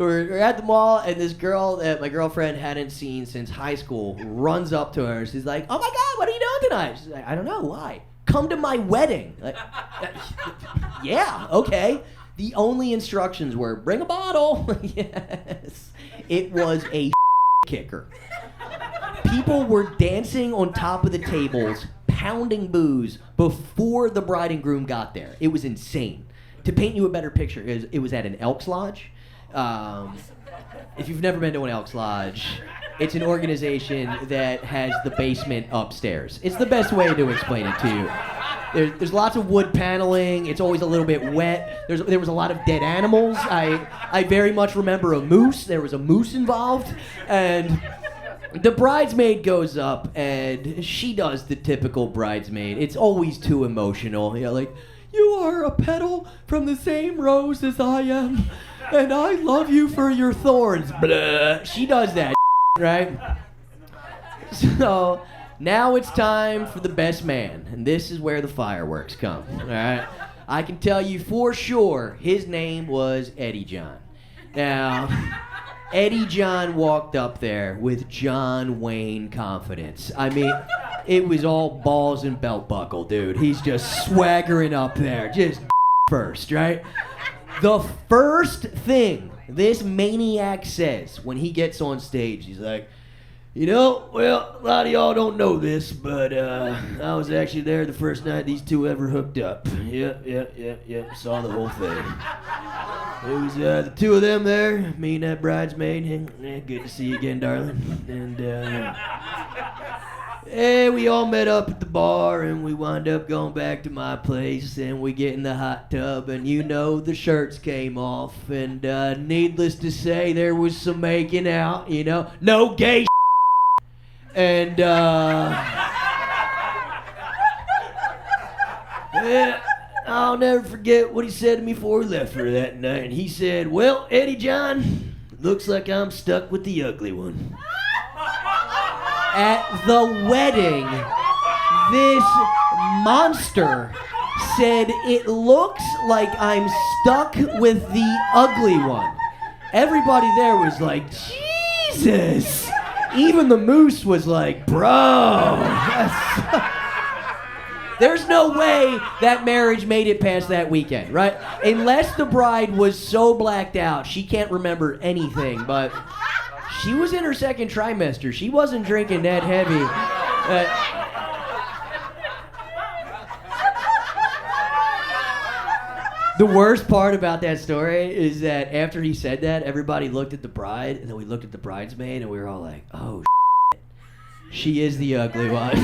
we're at the mall, and this girl that my girlfriend hadn't seen since high school runs up to her. She's like, "Oh my God, what are you doing tonight?" She's like, "I don't know, why?" "Come to my wedding." Like, yeah, okay. The only instructions were, bring a bottle. Yes. It was a kicker. People were dancing on top of the tables, pounding booze before the bride and groom got there. It was insane. To paint you a better picture, it was at an Elks Lodge. If you've never been to an Elks Lodge, it's an organization that has the basement upstairs. It's the best way to explain it to you. There's lots of wood paneling. It's always a little bit wet. There was a lot of dead animals. I very much remember a moose. There was a moose involved. And the bridesmaid goes up, and she does the typical bridesmaid. It's always too emotional. You know, like, "You are a petal from the same rose as I am, and I love you for your thorns." Blah. She does that, right? So now it's time for the best man, and this is where the fireworks come, all right? I can tell you for sure his name was Eddie John. Now, Eddie John walked up there with John Wayne confidence. I mean, it was all balls and belt buckle, dude. He's just swaggering up there, just first, right? The first thing this maniac says when he gets on stage, he's like, "You know, well, a lot of y'all don't know this, but I was actually there the first night these two ever hooked up. Yep, saw the whole thing. It was the two of them there, me and that bridesmaid. Good to see you again, darling. And we all met up at the bar, and we wound up going back to my place, and we get in the hot tub, and you know, the shirts came off, and needless to say, there was some making out, you know, no gay and yeah, I'll never forget what he said to me before we left for that night. And he said, "Well, Eddie John, looks like I'm stuck with the ugly one." At the wedding, this monster said, "It looks like I'm stuck with the ugly one." Everybody there was like, "Jesus." Even the moose was like, "Bro." There's no way that marriage made it past that weekend, right? Unless the bride was so blacked out, she can't remember anything, but she was in her second trimester. She wasn't drinking that heavy. The worst part about that story is that after he said that, everybody looked at the bride, and then we looked at the bridesmaid, and we were all like, "Oh, shit. She is the ugly one."